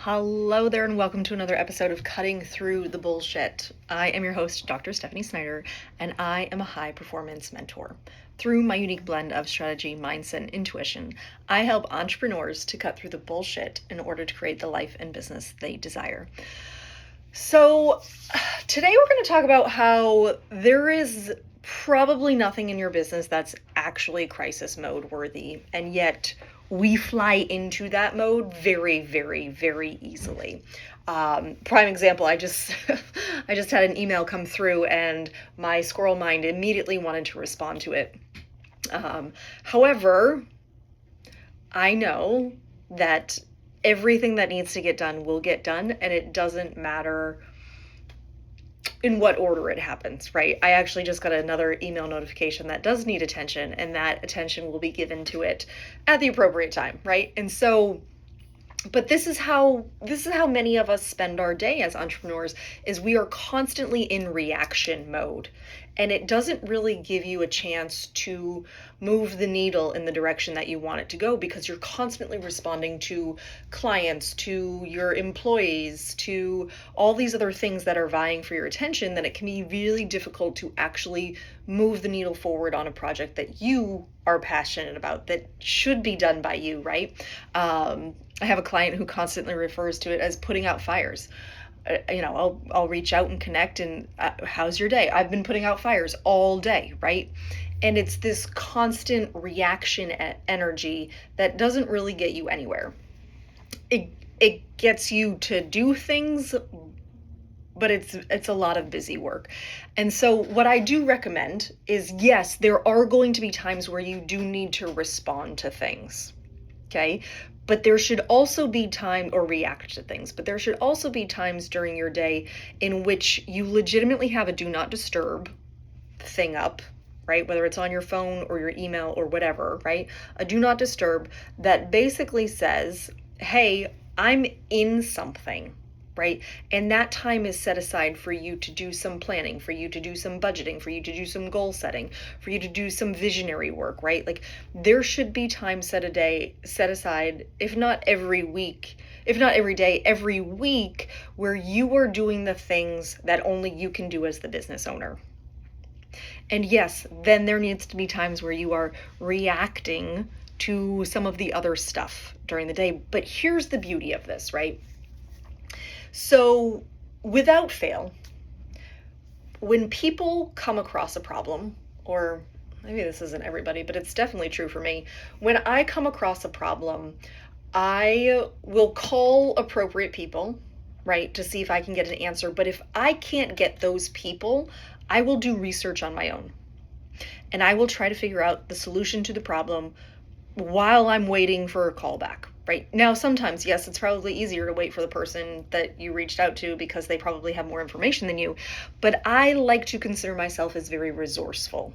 Hello there, and welcome to another episode of Cutting Through the Bullshit. I am your host, Dr. Stephanie Snyder, and I am a high performance mentor. Through my unique blend of strategy, mindset, and intuition, I help entrepreneurs to cut through the bullshit in order to create the life and business they desire. So, today we're going to talk about how there is probably nothing in your business that's actually crisis mode worthy, and yet we fly into that mode very, very, very easily. Prime example, I just I just had an email come through, and my squirrel mind immediately wanted to respond to it. However, I know that everything that needs to get done will get done, and it doesn't matter in what order it happens, right? I actually just got another email notification that does need attention, and that attention will be given to it at the appropriate time, right? And so, but this is how many of us spend our day as entrepreneurs, is we are constantly in reaction mode, and it doesn't really give you a chance to move the needle in the direction that you want it to go, because you're constantly responding to clients, to your employees, to all these other things that are vying for your attention, that it can be really difficult to actually move the needle forward on a project that you are passionate about, that should be done by you, right? I have a client who constantly refers to it as putting out fires. I'll reach out and connect, and how's your day? I've been putting out fires all day, right? And it's this constant reaction energy that doesn't really get you anywhere. It gets you to do things, but it's a lot of busy work. And so what I do recommend is, yes, there are going to be times where you do need to respond to things. Okay. But there should also be time, or react to things, but there should also be times during your day in which you legitimately have a do not disturb thing up, right? Whether it's on your phone or your email or whatever, right? A do not disturb that basically says, hey, I'm in something, right? And that time is set aside for you to do some planning, for you to do some budgeting, for you to do some goal setting, for you to do some visionary work, right? Like, there should be time set aside, if not every week, if not every day, every week, where you are doing the things that only you can do as the business owner. And yes, then there needs to be times where you are reacting to some of the other stuff during the day. But here's the beauty of this, right? So, without fail, when people come across a problem, or maybe this isn't everybody, but it's definitely true for me, when I come across a problem, I will call appropriate people, right, to see if I can get an answer. But if I can't get those people, I will do research on my own. And I will try to figure out the solution to the problem while I'm waiting for a callback. Right now, sometimes, yes, it's probably easier to wait for the person that you reached out to because they probably have more information than you. But I like to consider myself as very resourceful.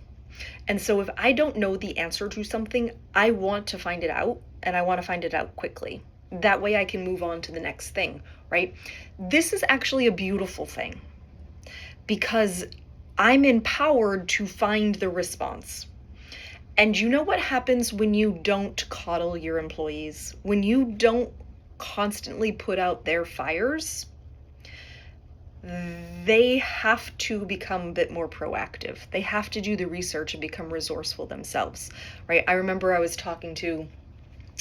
And so if I don't know the answer to something, I want to find it out, and I want to find it out quickly. That way I can move on to the next thing, right? This is actually a beautiful thing, because I'm empowered to find the response. And you know what happens when you don't coddle your employees? When you don't constantly put out their fires, they have to become a bit more proactive. They have to do the research and become resourceful themselves, right? I remember I was talking to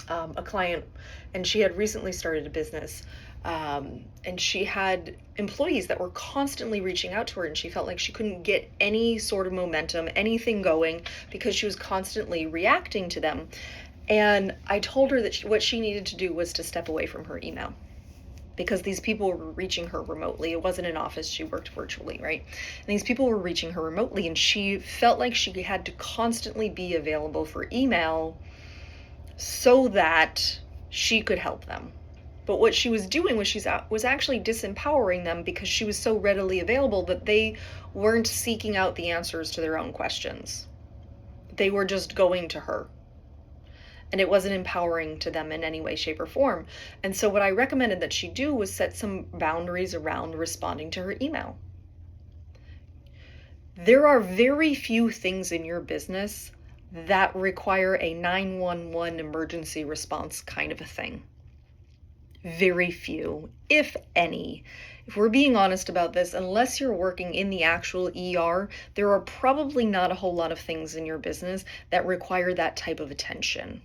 a client, and she had recently started a business, and she had employees that were constantly reaching out to her, and she felt like she couldn't get any sort of momentum, anything going, because she was constantly reacting to them. And I told her that what she needed to do was to step away from her email, because these people were reaching her remotely. It wasn't an office, she worked virtually, right? And these people were reaching her remotely, and she felt like she had to constantly be available for email so that she could help them. But what she was doing was was actually disempowering them, because she was so readily available that they weren't seeking out the answers to their own questions. They were just going to her. And it wasn't empowering to them in any way, shape, or form. And so what I recommended that she do was set some boundaries around responding to her email. There are very few things in your business that require a 911 emergency response kind of a thing. Very few, if any. If we're being honest about this, unless you're working in the actual ER, there are probably not a whole lot of things in your business that require that type of attention.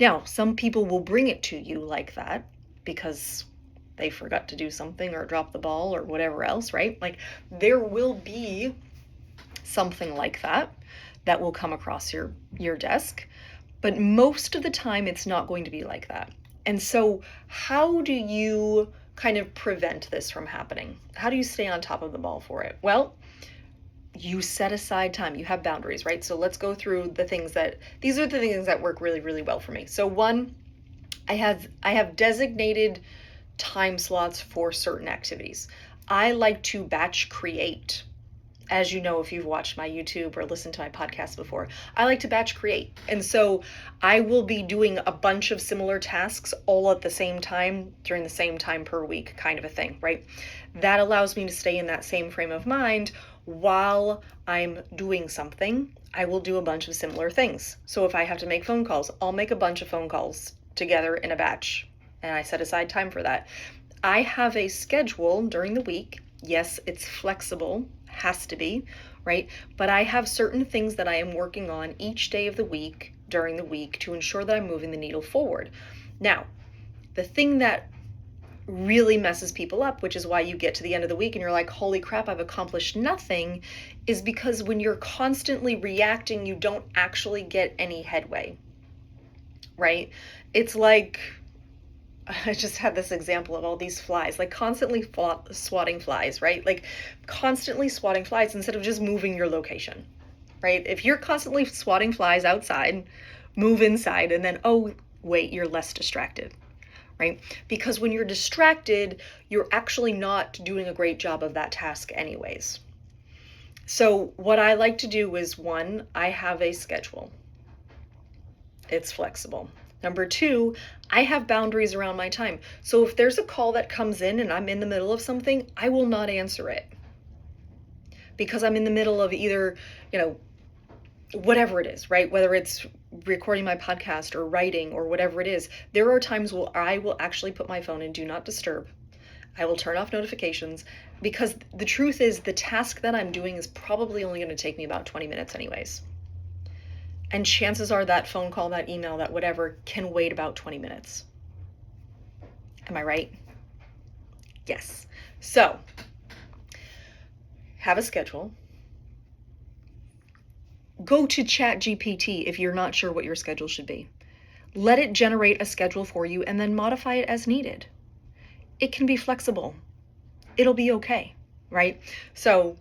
Now, some people will bring it to you like that because they forgot to do something or drop the ball or whatever else, right? Like there will be something like that that will come across your desk, but most of the time it's not going to be like that. And so how do you kind of prevent this from happening? How do you stay on top of the ball for it? Well, you set aside time. You have boundaries, right? So let's go through these are the things that work really, really well for me. So one, I have designated time slots for certain activities. I like to batch create. As you know, if you've watched my YouTube or listened to my podcast before, I like to batch create. And so I will be doing a bunch of similar tasks all at the same time during the same time per week, kind of a thing, right? That allows me to stay in that same frame of mind while I'm doing something. I will do a bunch of similar things. So if I have to make phone calls, I'll make a bunch of phone calls together in a batch, and I set aside time for that. I have a schedule during the week. Yes, it's flexible, has to be, right? But I have certain things that I am working on each day of the week during the week to ensure that I'm moving the needle forward. Now, the thing that really messes people up, which is why you get to the end of the week and you're like, holy crap, I've accomplished nothing, is because when you're constantly reacting, you don't actually get any headway, right? It's like, I just had this example of all these flies, like constantly swatting flies, right? Like constantly swatting flies instead of just moving your location, right? If you're constantly swatting flies outside, move inside, and then, oh, wait, you're less distracted, right? Because when you're distracted, you're actually not doing a great job of that task anyways. So what I like to do is, one, I have a schedule. It's flexible. Number two, I have boundaries around my time. So if there's a call that comes in and I'm in the middle of something, I will not answer it because I'm in the middle of either, whatever it is, right? Whether it's recording my podcast or writing or whatever it is, there are times where I will actually put my phone in do not disturb. I will turn off notifications because the truth is the task that I'm doing is probably only going to take me about 20 minutes anyways. And chances are that phone call, that email, that whatever can wait about 20 minutes. Am I right? Yes. So, have a schedule. Go to ChatGPT if you're not sure what your schedule should be. Let it generate a schedule for you and then modify it as needed. It can be flexible. It'll be okay, right? So,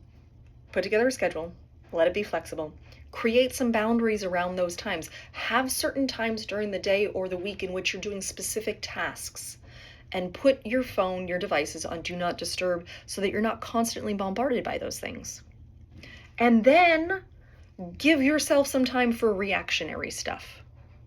put together a schedule. Let it be flexible. Create some boundaries around those times. Have certain times during the day or the week in which you're doing specific tasks, and put your phone, your devices on do not disturb so that you're not constantly bombarded by those things. And then give yourself some time for reactionary stuff,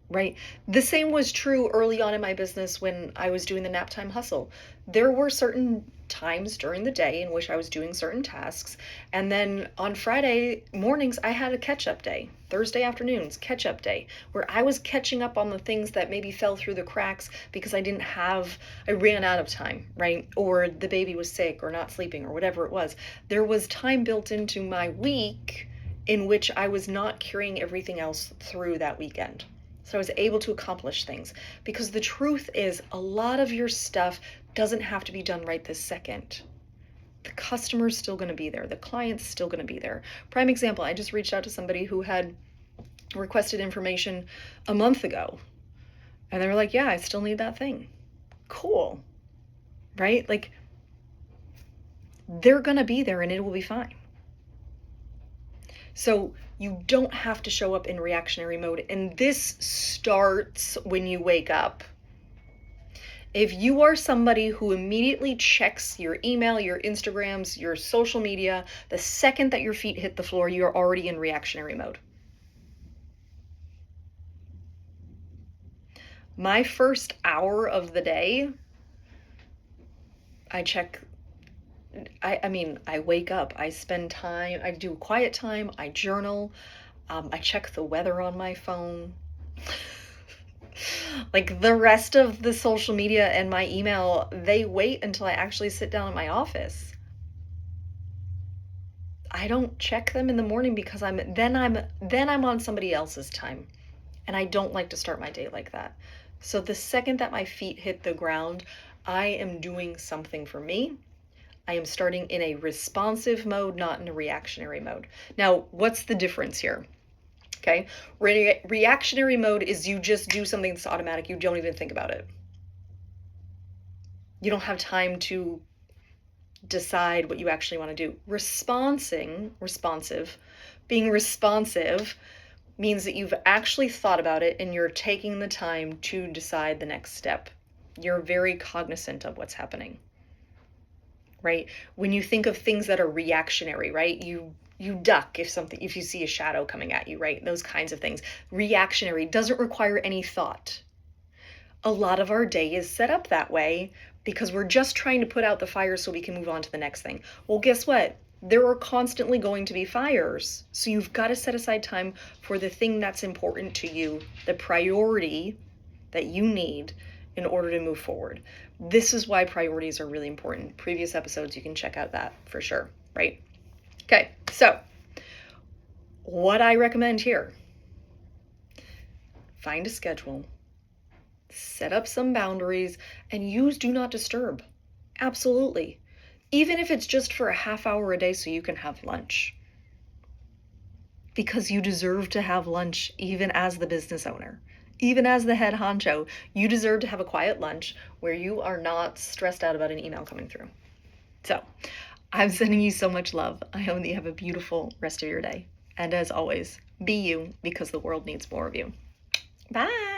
right? The same was true early on in my business when I was doing the nap time hustle. There were certain times during the day in which I was doing certain tasks. And then on Friday mornings, I had a catch-up day. Thursday afternoons, catch-up day, where I was catching up on the things that maybe fell through the cracks because I ran out of time, right? Or the baby was sick or not sleeping or whatever it was. There was time built into my week in which I was not carrying everything else through that weekend. So I was able to accomplish things because the truth is a lot of your stuff doesn't have to be done right this second. The customer's still going to be there. The client's still going to be there. Prime example, I just reached out to somebody who had requested information a month ago. And they were like, yeah, I still need that thing. Cool. Right? Like, they're going to be there and it will be fine. So you don't have to show up in reactionary mode. And this starts when you wake up. If you are somebody who immediately checks your email, your Instagrams, your social media, the second that your feet hit the floor, you're already in reactionary mode. My first hour of the day, I check, I wake up, I spend time, I do quiet time, I journal, I check the weather on my phone. Like the rest of the social media and my email, they wait until I actually sit down in my office. I don't check them in the morning because I'm on somebody else's time. And I don't like to start my day like that. So the second that my feet hit the ground, I am doing something for me. I am starting in a responsive mode, not in a reactionary mode. Now, what's the difference here? Okay. Reactionary mode is you just do something that's automatic. You don't even think about it. You don't have time to decide what you actually want to do. Being responsive means that you've actually thought about it and you're taking the time to decide the next step. You're very cognizant of what's happening, right? When you think of things that are reactionary, right? You duck if you see a shadow coming at you, right? Those kinds of things. Reactionary doesn't require any thought. A lot of our day is set up that way because we're just trying to put out the fire so we can move on to the next thing. Well, guess what? There are constantly going to be fires. So you've got to set aside time for the thing that's important to you, the priority that you need in order to move forward. This is why priorities are really important. Previous episodes, you can check out that for sure, right? Okay, so what I recommend here, find a schedule, set up some boundaries, and use do not disturb. Absolutely. Even if it's just for a half hour a day so you can have lunch. Because you deserve to have lunch even as the business owner. Even as the head honcho, you deserve to have a quiet lunch where you are not stressed out about an email coming through. So, I'm sending you so much love. I hope that you have a beautiful rest of your day. And as always, be you because the world needs more of you. Bye.